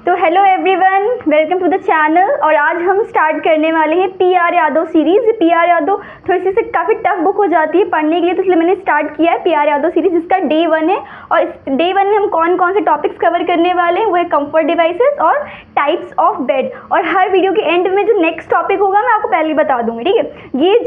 तो hello everyone, welcome to the channel. और आज हम स्टार्ट करने वाले हैं P R. Yadav series. P R. Yadav थोड़ी सी काफ़ी टफ बुक हो जाती है पढ़ने के लिए, तो इसलिए मैंने स्टार्ट किया है पी.आर. यादव सीरीज़, जिसका डे 1 है। और इस डे 1 में हम कौन कौन से टॉपिक्स कवर करने वाले हैं वो है कंफर्ट डिवाइसेस और टाइप्स ऑफ बेड। और हर वीडियो के एंड में जो नेक्स्ट टॉपिक होगा मैं आपको पहले बता दूँगी, ठीक है। ये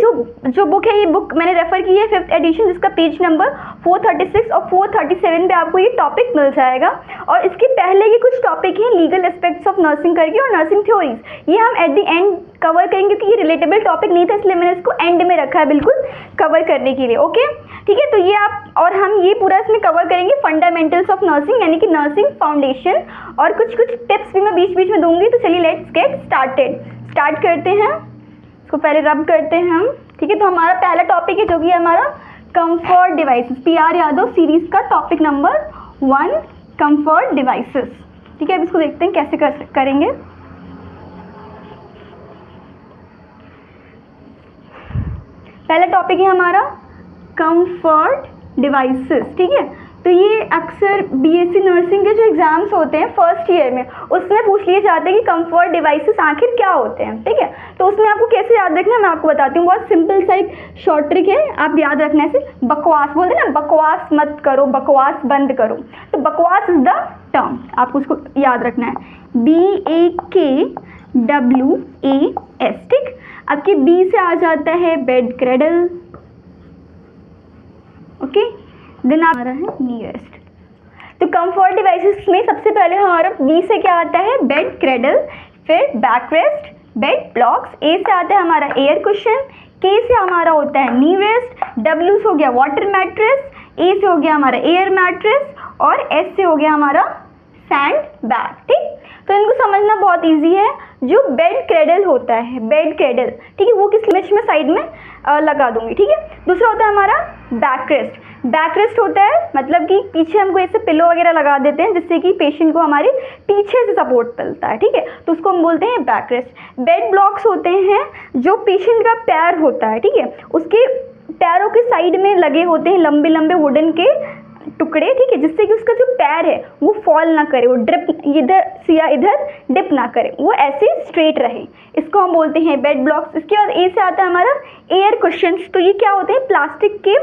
जो बुक है, ये बुक मैंने रेफ़र की है 5th एडिशन, जिसका पेज नंबर 436 और 437 पे आपको ये टॉपिक मिल जाएगा। और इसके पहले के कुछ टॉपिक हैं लीगल एस्पेक्ट्स ऑफ नर्सिंग करके और नर्सिंग थ्योरीज, ये हम एट द एंड कवर करेंगे क्योंकि ये रिलेटेबल टॉपिक नहीं था, इसलिए मैंने इसको एंड में रखा है बिल्कुल कवर करने के लिए। ओके, ठीक है। तो ये आप और हम ये पूरा इसमें कवर करेंगे फंडामेंटल्स ऑफ नर्सिंग, यानी कि नर्सिंग फाउंडेशन, और कुछ टिप्स भी मैं बीच बीच में दूंगी। तो चलिए लेट्स गेट स्टार्ट करते हैं। इसको पहले रब करते हैं हम, ठीक है। तो हमारा पहला टॉपिक है जो कि हमारा comfort devices, P R. Yadav series का टॉपिक नंबर 1 कंफर्ट डिवाइसेस, ठीक है। अब इसको देखते हैं कैसे करेंगे। पहला टॉपिक है हमारा कंफर्ट डिवाइसेस, ठीक है। तो ये अक्सर बीएससी नर्सिंग के जो एग्जाम्स होते हैं फर्स्ट ईयर में, उसमें पूछ लिए जाते हैं कि कंफर्ट डिवाइसेस आखिर क्या होते हैं, ठीक है। तो उसमें आपको कैसे याद रखना है मैं आपको बताती हूँ। बहुत सिंपल सा एक शॉर्ट ट्रिक है, आप याद रखना है। बकवास बोलते हैं ना, बकवास मत करो, बकवास बंद करो। तो बकवास इज द टर्म, आपको उसको याद रखना है, BAKWAS, ठीक। आपके बी से आ जाता है बेड क्रेडल, ओके। देन आ रहा है नियरेस्ट। तो कंफर्ट डिवाइसेस में सबसे पहले हमारा बी से क्या आता है, बेड क्रेडल, फिर बैक रेस्ट, बेड ब्लॉक्स। ए से आता है हमारा एयर कुशन, के से हमारा होता है नी रेस्ट, डब्ल्यू से हो गया वाटर मैट्रेस, ए से हो गया हमारा एयर मैट्रेस, और एस से हो गया हमारा सैंड बैग, ठीक। तो इनको समझना बहुत इजी है। जो बेड क्रेडल होता है, बेड क्रेडल, ठीक है, वो किस इमेज में साइड में लगा दूंगी, ठीक है। दूसरा होता है हमारा बैक रेस्ट। बैक रेस्ट होता है मतलब कि पीछे हमको ऐसे पिलो वगैरह लगा देते हैं जिससे कि पेशेंट को हमारे पीछे से सपोर्ट मिलता है, ठीक है। तो उसको हम बोलते हैं बैक रेस्ट। बेड ब्लॉक्स होते हैं जो पेशेंट का पैर होता है, ठीक है, उसके पैरों के साइड में लगे होते हैं लंबे लंबे वुडन के टुकड़े, ठीक है, जिससे कि उसका जो पैर है वो फॉल ना करे, वो ड्रिप इधर या इधर डिप ना करे, वो ऐसे स्ट्रेट रहे। इसको हम बोलते हैं बेड ब्लॉक्स। इसके बाद ए से आता है हमारा एयर कुशन्स। तो ये क्या होते हैं, प्लास्टिक के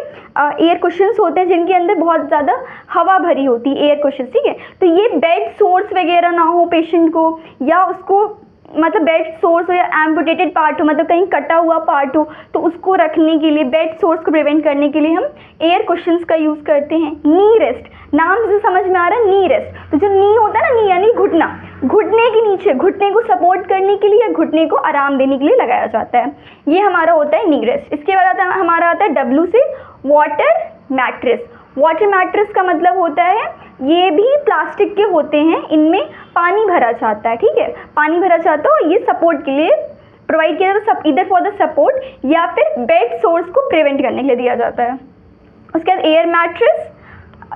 एयर कुशन्स होते हैं जिनके अंदर बहुत ज़्यादा हवा भरी होती है, एयर कुशन्स, ठीक है। तो ये बेड सोर्स वगैरह ना हो पेशेंट को, या उसको मतलब बेड सोर्स हो या एम्पुटेटेड पार्ट हो, मतलब कहीं कटा हुआ पार्ट हो, तो उसको रखने के लिए, बेड सोर्स को प्रिवेंट करने के लिए हम एयर कुशन्स का यूज़ करते हैं। नी रेस्ट, नाम से समझ में आ रहा है, नी रेस्ट। तो जो नी होता है ना, नी यानी घुटना, घुटने के नीचे, घुटने को सपोर्ट करने के लिए या घुटने को आराम देने के लिए लगाया जाता है, ये हमारा होता है नी रेस्ट। इसके बाद हमारा आता है डब्ल्यू से वाटर मैट्रेस। वाटर मैट्रेस का मतलब होता है, ये भी प्लास्टिक के होते हैं, इनमें पानी भरा जाता है, ठीक है, पानी भरा जाता है, और ये सपोर्ट के लिए प्रोवाइड किया जाता है, इधर फॉर द सपोर्ट या फिर बेड सोर्स को प्रिवेंट करने के लिए दिया जाता है। उसके बाद एयर मैट्रेस,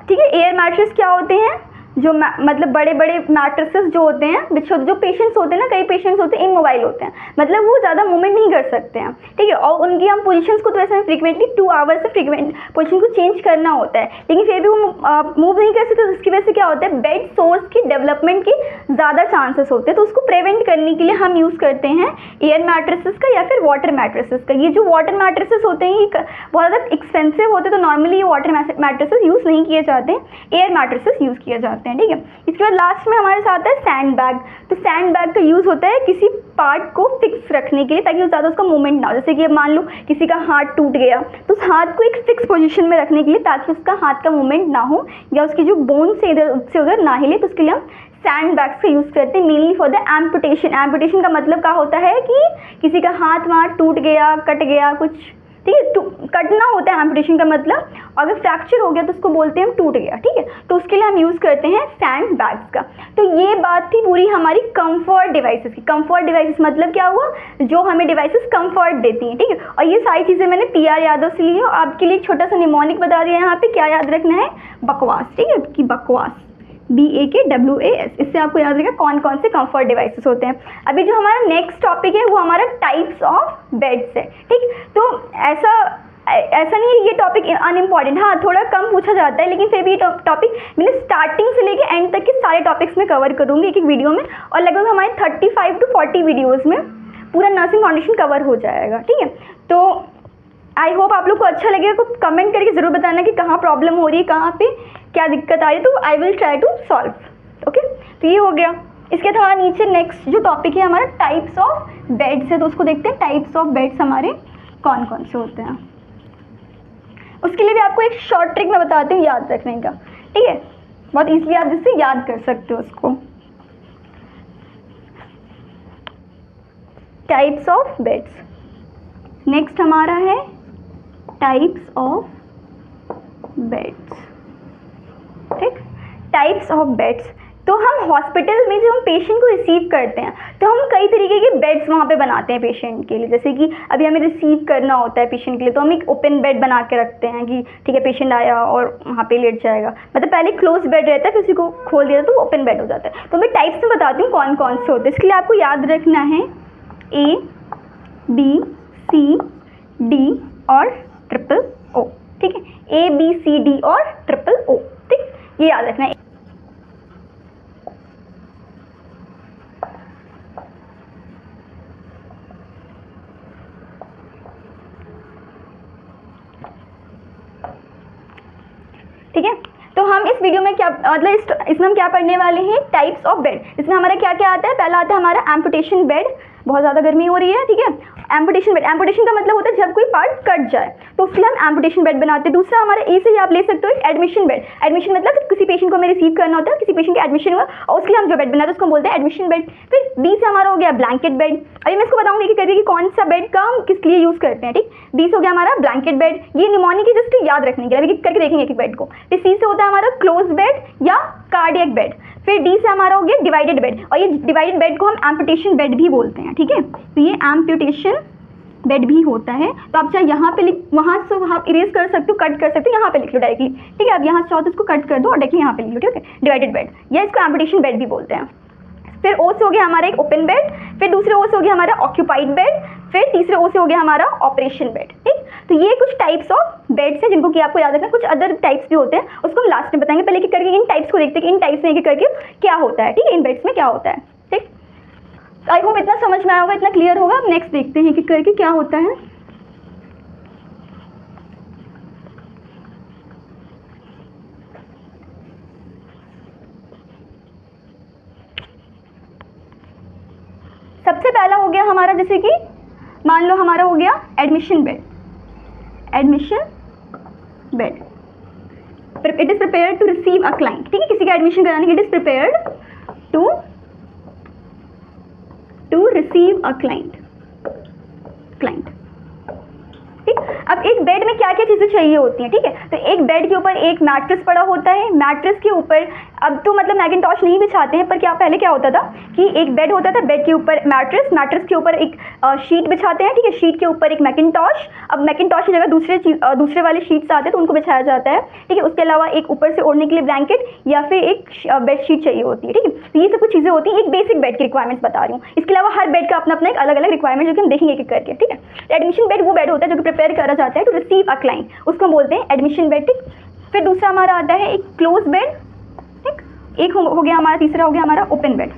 ठीक है। एयर मैट्रेस क्या होते हैं, जो मतलब बड़े बड़े मैट्रेसेस जो होते हैं, जो पेशेंट्स होते हैं ना, कई पेशेंट्स होते हैं इमोबाइल होते हैं, मतलब वो ज़्यादा मूवमेंट नहीं कर सकते हैं, ठीक है। और उनकी हम पोजीशंस को तो ऐसे फ्रीक्वेंटली 2 आवर्स से फ्रीक्वेंट पोजीशन को चेंज करना होता है, लेकिन फिर भी वो मूव नहीं कर सकते। तो उसकी वजह से क्या होता है, बेड सोर्स की डेवलपमेंट के ज़्यादा चांसेस होते हैं। तो उसको प्रिवेंट करने के लिए हम यूज़ करते हैं एयर मैट्रेसेस का या फिर वाटर मैट्रेसेस का। ये जो वाटर मैट्रेसेस होते हैं ये बहुत ज़्यादा एक्सपेंसिव होते हैं, तो नॉर्मली ये वाटर मैट्रेसेस यूज़ नहीं किए जाते हैं, एयर मैट्रेसेस यूज़ किए जाते हैं, ठीक है। इसके बाद लास्ट में हमारे साथ है सैंड बैग। तो सैंड बैग का यूज़ होता है किसी पार्ट को फिक्स रखने के लिए, ताकि ज़्यादा उसका मूवमेंट ना हो। जैसे कि अब मान लो किसी का हाथ टूट गया, तो उस हाथ को एक फिक्स पोजीशन में रखने के लिए, ताकि उसका हाथ का मूवमेंट ना हो या उसकी जो बोन से इधर से उधर ना हिले, तो उसके लिए हम सैंड बैग्स का यूज़ करते हैं mainly for the amputation. Amputation का मतलब क्या होता है कि किसी का हाथ वहाँ टूट गया, कट गया कुछ, ठीक है, कटना होता है एम्पुटेशन का मतलब। अगर फ्रैक्चर हो गया तो उसको बोलते हैं हम टूट गया, ठीक है। तो उसके लिए हम यूज़ करते हैं सैंड बैग्स का। तो ये बात थी पूरी हमारी कंफर्ट डिवाइसेस की। कंफर्ट डिवाइसेस मतलब क्या हुआ, जो हमें डिवाइसेस कंफर्ट देती हैं, ठीक है। और ये सारी चीज़ें मैंने पी.आर. यादव से ली है। आपके लिए एक छोटा सा निमोनिक बता दिया है यहाँ पे, क्या याद रखना है, बकवास, ठीक है, कि बकवास, BAKWAS। इससे आपको याद रहेगा कौन कौन से कंफर्ट डिवाइसेस होते हैं। अभी जो हमारा नेक्स्ट टॉपिक है वो हमारा टाइप्स ऑफ बेड्स है, ठीक। तो ऐसा नहीं है ये टॉपिक अनइम्पॉर्टेंट, हाँ थोड़ा कम पूछा जाता है, लेकिन फिर भी ये टॉपिक मैंने स्टार्टिंग से लेके एंड तक के सारे टॉपिक्स में कवर करूँगी एक एक वीडियो में, और लगभग हमारे 35 to 40 वीडियोज़ में पूरा नर्सिंग फाउंडेशन कवर हो जाएगा, ठीक है। तो आई होप आप लोग को अच्छा लगेगा, कुछ कमेंट करके ज़रूर बताना कि कहाँ प्रॉब्लम हो रही है, कहाँ पे क्या दिक्कत आ रही है, तो I will try to solve. Okay, तो ये हो गया। इसके थोड़ा नीचे नेक्स्ट जो टॉपिक है हमारा टाइप्स ऑफ बेड्स है, तो उसको देखते हैं टाइप्स ऑफ बेड्स हमारे कौन कौन से होते हैं। उसके लिए भी आपको एक शॉर्ट ट्रिक मैं बताती हूँ याद रखने का, ठीक है, बहुत ईजिली आप जिससे याद कर सकते हो उसको। टाइप्स ऑफ बेड्स, नेक्स्ट हमारा है टाइप्स ऑफ बेड्स, ठीक। टाइप्स ऑफ बेड्स, तो हम हॉस्पिटल में जब हम पेशेंट को रिसीव करते हैं तो हम कई तरीके के बेड्स वहाँ पे बनाते हैं पेशेंट के लिए। जैसे कि अभी हमें रिसीव करना होता है पेशेंट के लिए, तो हम एक ओपन बेड बना के रखते हैं कि ठीक है पेशेंट आया और वहाँ पे लेट जाएगा, मतलब पहले क्लोज बेड रहता है, फिर उसी को खोल दिया तो ओपन बेड हो जाता है। तो मैं टाइप्स में बताती हूँ कौन कौन से होते हैं। इसके लिए आपको याद रखना है ABCD और OOO, ठीक है, ABCD और OOO, ठीक, ये याद रखना है। ठीक है, तो हम इस वीडियो में क्या मतलब इसमें हम क्या पढ़ने वाले हैं, टाइप्स ऑफ बेड। इसमें हमारा क्या क्या आता है, पहला आता है हमारा एम्पुटेशन बेड, बहुत ज़्यादा गर्मी हो रही है, ठीक है, एम्पुटेशन बेड, एम्पुटेशन का मतलब होता है जब कोई पार्ट कट जाए तो उसके लिए हम एम्पुटेशन बेड बनाते हैं। दूसरा हमारा ए से ही आप ले सकते हो एडमिशन बेड, एडमिशन मतलब किसी पेशेंट को हमें रिसीव करना होता है, किसी पेशेंट का एडमिशन हुआ और उसके लिए हम जो बेड बनाते हैं उसको हम बोलते हैं एडमिशन बेड। फिर बी से हमारा हो गया ब्लैंकेट बेड, अभी मैं इसको बताऊंगी कि करके कि कौन सा बेड का हम किस लिए यूज़ करते हैं, ठीक। बी से हो गया हमारा ब्लैंकेट बेड, ये निमोनिया की जस्ट याद रखने के लिए अभी करके देखेंगे एक बेड को। फिर सी से होता है हमारा क्लोज बेड या कार्डियक बेड। फिर डी से हमारा हो गया डिवाइडेड बेड, और ये डिवाइडेड बेड को हम एम्पुटेशन बेड भी बोलते हैं, ठीक है, तो ये एम्पुटेशन बेड भी होता है। तो आप चाहे यहाँ पे लिख, वहाँ से आप इरेज कर सकते हो, कट कर सकते हो, यहाँ पे लिख लो डायरेक्टली, ठीक है, आप यहाँ से चाहो तो इसको कट कर दो और डायरेक्टली यहाँ पे लिख लो, ठीक है, डिवाइडेड बेड, या इसको एम्पुटेशन बेड भी बोलते हैं। फिर ओ से हो गया हमारा एक ओपन बेड, फिर दूसरे ओ से हो गया हमारा ऑक्यूपाइड बेड, फिर तीसरे ओ से हो गया हमारा ऑपरेशन बेड, ठीक। तो ये कुछ टाइप्स ऑफ बेड्स हैं जिनको कि आपको याद रखना। कुछ अदर टाइप्स भी होते हैं, उसको हम लास्ट में बताएंगे, पहले एक करके इन टाइप्स को देखते हैं कि इन टाइप्स में एक करके क्या होता है, ठीक है, इन बेड्स में क्या होता है, ठीक। आई होप इतना समझ में आया होगा, इतना क्लियर होगा। अब नेक्स्ट देखते हैं कि करके क्या होता है। सबसे पहला हो गया हमारा, जैसे कि मान लो हमारा हो गया admission bed, admission bed, it is prepared to receive a client, ठीक है, किसी का एडमिशन कराने के, it is prepared to receive a client, ठीक। अब एक बेड में क्या क्या चीज़ें चाहिए होती हैं, ठीक है, तो एक बेड के ऊपर एक मैट्रेस पड़ा होता है, मैट्रेस के ऊपर अब तो मतलब मैकिनटॉश नहीं बिछाते हैं, पर क्या पहले क्या होता था कि एक बेड होता था, बेड के ऊपर मैट्रेस, मैट्रेस के ऊपर एक शीट बिछाते हैं, ठीक है, शीट के ऊपर एक मैकिनटॉश, अब मैकिनटॉश की जगह दूसरे वाले शीट्स आते हैं तो उनको बिछाया जाता है, ठीक है। उसके अलावा एक ऊपर से ओढ़ने के लिए ब्लैंकेट या फिर एक बेड शीट चाहिए होती है, ठीक है। तो ये सब कुछ चीज़ें होती हैं, एक बेसिक बेड की रिक्वायरमेंट्स बता रही हूँ। इसके अलावा हर बेड का अपना अपना एक अलग अलग रिक्वायरमेंट जो कि हम देखेंगे एक करके, ठीक है। एडमिशन बेड वो बेड होता है जो कि प्रिपेयर करा जाता है टू रिसीव अ क्लाइंट, उसको बोलते हैं एडमिशन बेड, ठीक। फिर दूसरा हमारा आता है एक क्लोज बेड, ठीक, एक हो गया हमारा, तीसरा हो गया हमारा ओपन बेड।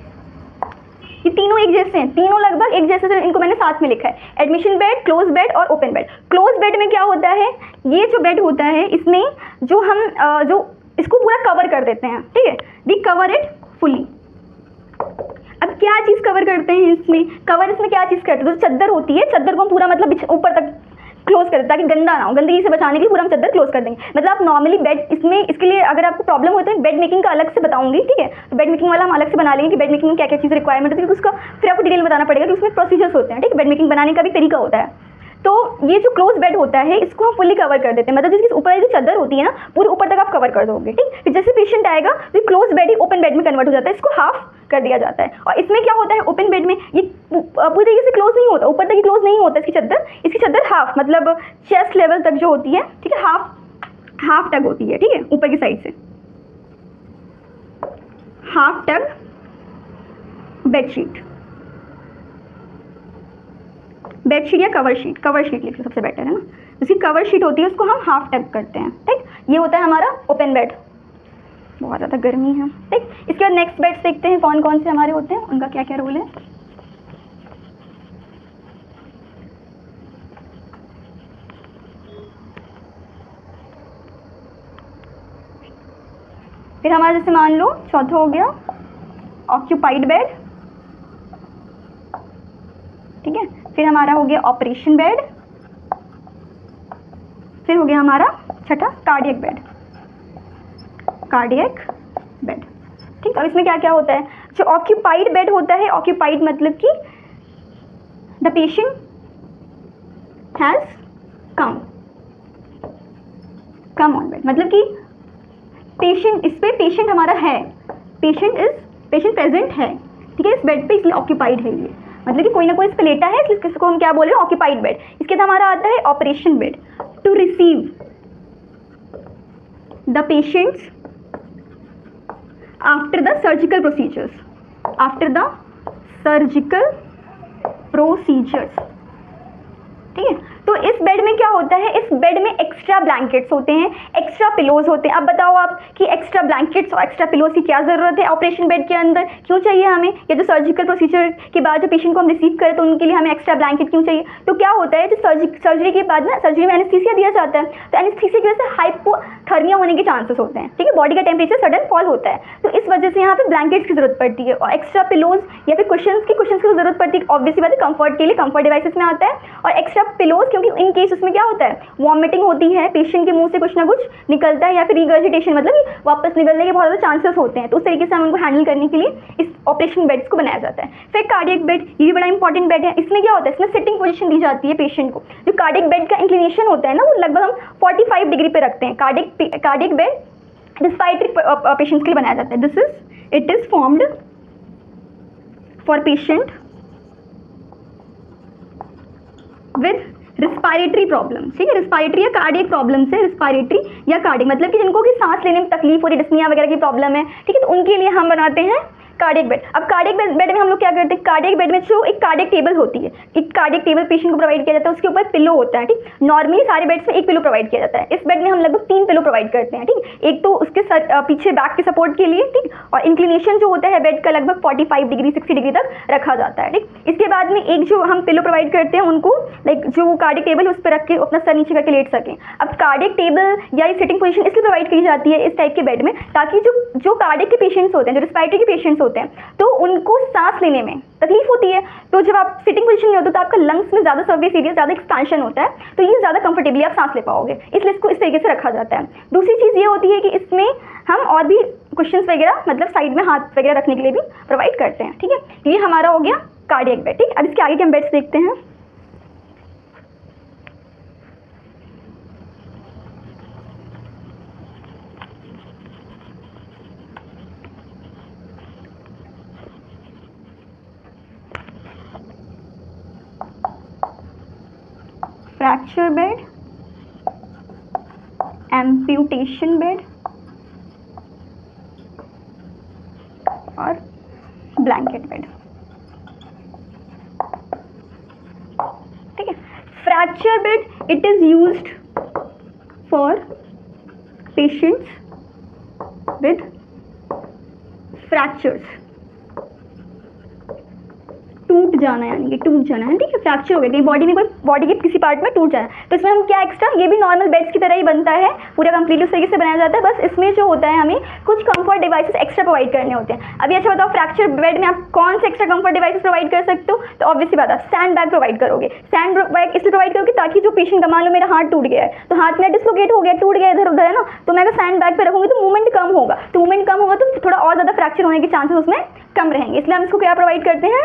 ये तीनों एक जैसे हैं, तीनों लगभग एक जैसे, इनको मैंने साथ में लिखा है, एडमिशन बेड, क्लोज बेड और ओपन बेड। क्लोज बेड में क्या होता है, ये जो बेड होता है इसमें जो हम जो इसको पूरा कवर कर देते हैं, ठीक है, वी कवर इट फुली। अब क्या चीज़ कवर करते हैं इसमें, इसमें क्या चीज़ करते हैं, तो चादर होती है, चादर को हम पूरा मतलब ऊपर तक क्लोज कर दें ताकि गंदा ना हो, गंदगी से बचाने के लिए पूरा हम चादर क्लोज कर देंगे। मतलब आप नॉर्मली बेड इसमें, इसके लिए अगर आपको प्रॉब्लम होता है बेड मेकिंग का अलग से बताऊंगी, ठीक है, तो बेड मेकिंग वाला हम अलग से बना लेंगे कि बेड मेकिंग में क्या क्या चीज़ रिक्वायरमेंट होती है, उसका फिर आपको डिटेल बताना पड़ेगा कि उसमें प्रोसीजर्स होते हैं, ठीक है, बेड मेकिंग बनाने का भी तरीका होता है। तो ये जो क्लोज बेड होता है इसको हम फुली कवर कर देते हैं, मतलब जिसके ऊपर जो चादर होती है ना पूरी ऊपर तक आप कवर कर दोगे, ठीक। फिर जैसे पेशेंट आएगा तो क्लोज बेड ही ओपन बेड में कन्वर्ट हो जाता है, इसको हाफ कर दिया जाता है। और इसमें क्या होता है, ओपन बेड में ये पूरी तरीके से क्लोज नहीं होता, ऊपर तक ही क्लोज नहीं होता इसकी चादर हाफ, मतलब चेस्ट लेवल तक जो होती है, ठीक है, हाफ टग होती है, ठीक है, ऊपर की साइड से हाफ टग बेडशीट या कवर शीट लिख लो, सबसे बेटर है ना, उसकी कवर शीट होती है उसको हम हाफ टक करते हैं, ठीक। ये होता है हमारा ओपन बेड। बहुत ज़्यादा गर्मी है, ठीक। इसके बाद नेक्स्ट बेड्स देखते हैं कौन कौन से हमारे होते हैं, उनका क्या क्या रोल है। फिर हमारा जैसे मान लो चौथा हो गया ऑक्यूपाइड बेड, ठीक है। फिर हमारा हो गया ऑपरेशन बेड, फिर हो गया हमारा छठा कार्डियक बेड, कार्डियक बेड, ठीक। अब इसमें क्या क्या होता है, जो ऑक्यूपाइड बेड होता है, ऑक्यूपाइड मतलब कि the patient has come on bed, मतलब कि पेशेंट, इस पे पेशेंट हमारा है, पेशेंट प्रेजेंट है, ठीक है, इस बेड पे, इसलिए ऑक्यूपाइड है ये, मतलब कि कोई ना कोई इस पे लेटा है, इसलिए इसको हम क्या बोल रहे हैं, ऑक्यूपाइड बेड। इसके बाद हमारा आता है operation bed, to receive the patients after the surgical procedures, ठीक है। तो इस बेड में क्या होता है, इस बेड में एक्स्ट्रा ब्लैंकेट्स होते हैं, एक्स्ट्रा पिलोज होते हैं। अब बताओ आप कि एक्स्ट्रा ब्लैंकेट्स और एक्स्ट्रा पिलोज की क्या ज़रूरत है ऑपरेशन बेड के अंदर, क्यों चाहिए हमें, या जो सर्जिकल प्रोसीजर के बाद जो पेशेंट को हम रिसीव करें तो उनके लिए हमें एक्स्ट्रा ब्लैंकेट क्यों चाहिए। तो क्या होता है, जो सर्जरी के बाद ना, सर्जरी में एनेस्थीसिया दिया जाता है, तो एनेस्थीसिया की वजह से हाइपोथर्मिया होने के चांसेस होते हैं, ठीक है, बॉडी का टेम्परेचर सडन फॉल होता है, तो इस वजह से यहाँ पे ब्लैंकेट्स की जरूरत पड़ती है, और एक्स्ट्रा पिलोज या फिर कुशन्स की जरूरत पड़ती है, ऑब्वियसली बात है, कंफर्ट के लिए कंफर्ट डिवाइसेस में आता है। और एक्स्ट्रा पिलोज क्योंकि इन केस उसमें क्या होता है, वॉमिटिंग होती है, पेशेंट के मुंह से कुछ ना कुछ निकलता है, या फिर रिगर्जिटेशन मतलब वापस निकलने के बहुत ज़्यादा चांसेस होते हैं, तो उस तरीके से हम उनको हैंडल करने के लिए इस ऑपरेशन बेड्स को बनाया जाता है। फिर कार्डियक बेड, ये भी बड़ा इंपॉर्टेंट बेड है। इसमें क्या होता है, इसमें सिटिंग पोजीशन दी जाती है पेशेंट को। जो कार्डियक बेड का इंक्लिनेशन होता है ना, वो लगभग हम 45 डिग्री पे रखते हैं। कार्डियक बेड रिस्पायरेटरी पेशेंट्स के लिए बनाया जाता है। It is formed for patient with respiratory problem, ठीक है, रिस्पायरेटरी या कार्डियक प्रॉब्लम से, रिस्पायरेटरी या कार्डियक मतलब कि जिनको कि सांस लेने में तकलीफ हो रही, डिस्निया वगैरह की प्रॉब्लम है, ठीक है, तो उनके लिए हम बनाते हैं कार्डियक बेड। अब कार्डियक बेड में हम लोग क्या करते हैं, कार्डियक बेड में जो एक कार्डियक टेबल होती है, एक कार्डियक टेबल पेशेंट को प्रोवाइड किया जाता है, उसके ऊपर पिलो होता है, ठीक। नॉर्मली सारे बेड्स में एक पिलो प्रोवाइड किया जाता है, इस बेड में हम लगभग 3 पिलो प्रोवाइड करते हैं, ठीक। एक तो उसके पीछे बैक के सपोर्ट के लिए, ठीक, और इंक्लिनेशन जो होता है बेड का लगभग 45 डिग्री 60 डिग्री तक रखा जाता है, ठीक। इसके बाद में एक जो हम पिलो प्रोवाइड करते हैं उनको लाइक जो कार्डियक टेबल उस पर रख के अपना सर नीचे करके लेट सकें। अब कार्डियक टेबल या ये सिटिंग पोजीशन इसलिए प्रोवाइड की जाती है इस टाइप के बेड में, ताकि जो कार्डियक के पेशेंट्स होते हैं, जो रिस्पायरेटरी के पेशेंट्स होते हैं, तो उनको सांस लेने में तकलीफ होती है, तो जब आप सिटिंग पोजीशन में होते हो तो आपका लंग्स में ज़्यादा सर्विस एरिया, ज़्यादा एक्सपेंशन होता है, तो ये ज़्यादा कंफर्टेबली आप सांस ले पाओगे, इसलिए इसको इस तरीके से रखा जाता है। दूसरी चीज़ ये होती है कि इसमें हम और भी क्वेश्चंस वगैरह मतलब साइड में हाथ वगैरह रखने के लिए भी प्रोवाइड करते हैं, ठीक है। ये हमारा हो गया कार्डियक बेड, ठीक। अब इसके आगे के हम बेड्स देखते हैं। फ्रैक्चर बेड, एम्प्यूटेशन बेड और ब्लैंकेट बेड, ठीक है। Fracture bed it is used for patients with fractures, टूट जाना, यानी कि टूट जाना है, ठीक है, फ्रैक्चर हो गया, बॉडी में कोई बॉडी के किसी पार्ट में टूट जाना, तो इसमें हम क्या एक्स्ट्रा, ये भी नॉर्मल बेड्स की तरह ही बनता है, पूरा कंप्लीटली उस तरीके से बनाया जाता है, बस इसमें जो होता है हमें कुछ कंफर्ट डिवाइसेस एक्स्ट्रा प्रोवाइड करने होते हैं। अभी अच्छा बताओ, फ्रैक्चर बेड में आप कौन से एक्स्ट्रा कंफर्ट डिवाइसेस प्रोवाइड कर सकते हो, तो ऑब्वियसली बात है सैंड बैग प्रोवाइड करोगे। सैंड बैग इसलिए प्रोवाइड करोगे ताकि जो पेशेंट का मान लो मेरा हाथ टूट गया है, तो हाथ में डिसलोकेट हो गया, टूट गया इधर उधर है ना, तो मैं अगर सैंड बैग पे रखूंगी तो मूवमेंट कम होगा, तो थोड़ा और ज़्यादा फ्रैक्चर होने के चांसेस उसमें कम रहेंगे, इसलिए हम इसको क्या प्रोवाइड करते हैं,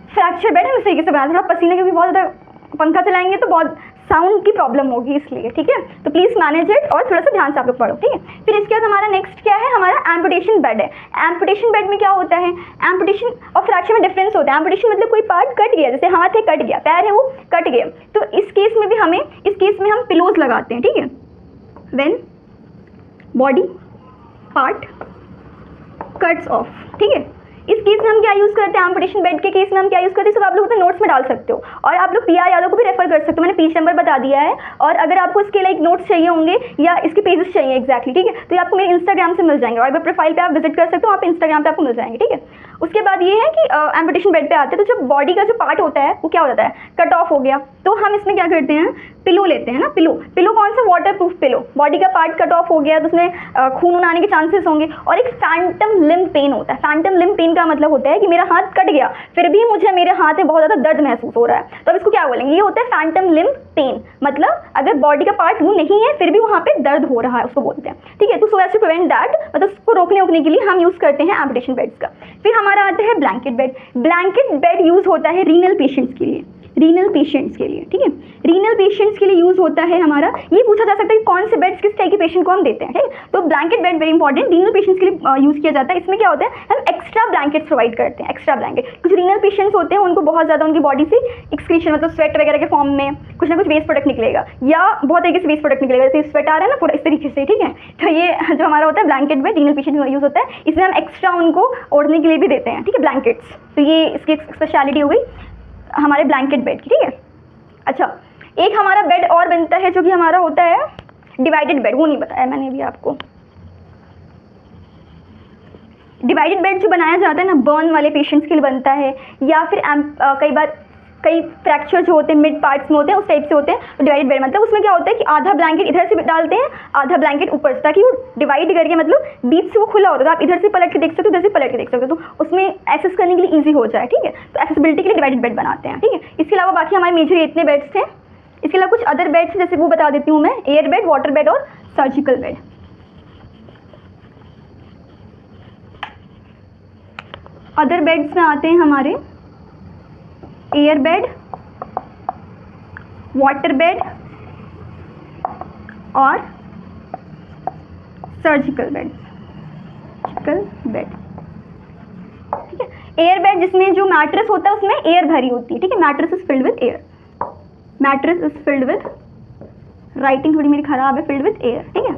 फ्रैक्चर बेड हम इस तरीके से बनाते हैं। थोड़ा पसीने, क्योंकि बहुत ज़्यादा पंखा चलाएंगे तो बहुत साउंड की प्रॉब्लम होगी, इसलिए, ठीक है, तो प्लीज़ मैनेज इट और थोड़ा सा ध्यान से आप लोग पढ़ो, ठीक है। फिर इसके बाद हमारा नेक्स्ट क्या है, हमारा एम्पुटेशन बेड है। एम्पुटेशन बेड में क्या होता है, एम्पुटेशन और फ्रैक्चर में डिफरेंस होता है। एम्पुटेशन मतलब कोई पार्ट कट गया, जैसे हाथ है कट गया, पैर है वो कट गया, तो इस केस में हम पिलोज लगाते हैं, ठीक है। When body part cuts of, ठीक है, इस केस में हम क्या यूज़ करते हैं, एम्पुटेशन बेड के केस में हम क्या यूज़ करते हैं, सब आप लोग अपने नोट्स में डाल सकते हो और आप लोग PR यादव को भी रेफर कर सकते हो, मैंने पेज नंबर बता दिया है। और अगर आपको इसके लाइक नोट्स चाहिए होंगे या इसके पेजेस चाहिए एग्जैक्टली, ठीक है, तो ये आपको मेरे इंस्टाग्राम से मिल जाएंगे और अगर प्रोफाइल पे आप विजिट कर सकते हो, वहाँ पे इंस्टाग्राम पे आपको मिल जाएंगे, ठीक है। उसके बाद ये है कि एम्पुटेशन बेड पे आते हैं, तो जब बॉडी का जो पार्ट होता है वो क्या हो जाता है, कट ऑफ हो गया, तो हम इसमें क्या करते हैं, पिलो लेते हैं ना, पिलो कौन सा, वाटर प्रूफ पिलो। बॉडी का पार्ट कट ऑफ हो गया तो उसमें खून आने के चांसेस होंगे। और एक फैंटम लिम्ब पेन होता है। फैंटम लिम्ब पेन का मतलब होता है कि मेरा हाथ कट गया फिर भी मुझे मेरे हाथ में बहुत ज़्यादा दर्द महसूस हो रहा है, तो अब इसको क्या बोलेंगे, ये होता है फैंटम लिम्ब पेन। मतलब अगर बॉडी का पार्ट वो नहीं है फिर भी वहाँ पे दर्द हो रहा है, उसको बोलते हैं, ठीक है। तो so as to prevent that, मतलब उसको रोकने के लिए हम यूज़ करते हैं एम्पुटेशन बेड्स का। फिर हमारा आता है blanket bed. Blanket bed use होता है रीनल पेशेंट्स के लिए, ठीक है। रीनल पेशेंट्स के लिए यूज़ होता है हमारा। ये पूछा जा सकता है कि कौन से बेड्स किस टाइप के पेशेंट को हम देते हैं, ठीक है। तो blanket bed very important, renal patients के लिए यूज़ किया जाता है। इसमें क्या होता है, हम एक्स्ट्रा ब्लैंकेट्स प्रोवाइड करते हैं, एक्स्ट्रा ब्लैंकेट। कुछ रीनल पेशेंट्स होते हैं उनको बहुत ज़्यादा उनकी बॉडी से एक्सक्रीशन, मतलब स्वेट वगैरह के फॉर्म में कुछ ना कुछ वेस्ट प्रोडक्ट निकलेगा, या बहुत तरीके से वेस्ट प्रोडक्ट निकलेगा, जैसे स्वेट आ रहा है ना पूरा इस तरीके से, ठीक है। तो ये जो हमारा होता है ब्लैंकेट बेड रीनल पेशेंट में यूज़ होता है। इसमें हम एक्स्ट्रा उनको ओढ़ने के लिए भी देते हैं, ठीक है, ब्लैंकेट्स। तो ये इसकी एक स्पेशलिटी हो गई हमारे ब्लैंकेट बेड की, ठीक है। अच्छा, एक हमारा बेड और बनता है जो कि हमारा होता है डिवाइडेड बेड, वो नहीं बताया मैंने अभी आपको। डिवाइडेड बेड जो बनाया जाता है ना, बर्न वाले पेशेंट्स के लिए बनता है, या फिर कई बार कई फ्रैक्चर जो होते हैं मिड पार्ट्स में होते हैं, उस टाइप से होते हैं। तो डिवाइडेड बेड मतलब उसमें क्या होता है कि आधा ब्लैंकेट इधर से डालते हैं, आधा ब्लैंकेट ऊपर से, ताकि वो डिवाइड करके, मतलब बीच से वो खुला होता है, तो आप इधर से पलट के देख सकते हो, इधर से पलट के देख सकते हो, तो उसमें एक्सेस करने के लिए ईजी हो जाए, ठीक है। तो एक्सेसिबिलिटी के लिए डिवाइडेड बेड बनाते हैं, ठीक है। इसके अलावा बाकी हमारे मेजर इतने बेड्स थे। इसके अलावा कुछ अदर बेड्स जैसे वो बता देती हूँ मैं, एयर बेड, वाटर बेड और सर्जिकल बेड। अदर बेड्स में आते हैं हमारे एयर बेड, वाटर बेड और सर्जिकल बेड, ठीक है। एयर बेड जिसमें जो मैट्रेस होता है उसमें एयर भरी होती है, ठीक है। Mattress is filled with air, mattress is filled with, writing थोड़ी मेरी खराब है, फिल्ड विद एयर, ठीक है।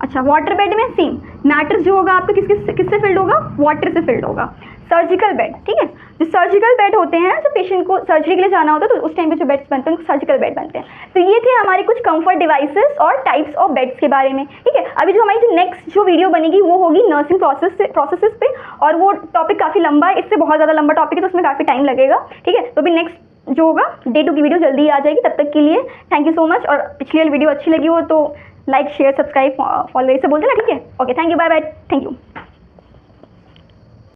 अच्छा, वाटर बेड में सेम, मैट्रेस जो होगा आपका किससे फिल्ड होगा, वाटर से फिल्ड होगा। सर्जिकल बेड, ठीक है, जो सर्जिकल बेड होते हैं, जो पेशेंट को सर्जरी के लिए जाना होता है तो उस टाइम पे जो बेड्स बनते हैं उनको सर्जिकल बेड बनते हैं। तो ये थे हमारे कुछ कंफर्ट डिवाइसेस और टाइप्स ऑफ बेड्स के बारे में, ठीक है। अभी जो हमारी जो नेक्स्ट जो वीडियो बनेगी वो होगी नर्सिंग प्रोसेसेस पे, और वो टॉपिक काफ़ी लंबा है, इससे बहुत ज़्यादा लंबा टॉपिक है, तो उसमें काफ़ी टाइम लगेगा, ठीक है। तो अभी नेक्स्ट जो होगा Day 2 की वीडियो जल्दी आ जाएगी। तब तक के लिए थैंक यू सो मच, और पिछली वाली वीडियो अच्छी लगी हो तो लाइक शेयर सब्सक्राइब फॉलो ऐसे बोलते ना, ठीक है। Okay, thank you, bye bye, thank you.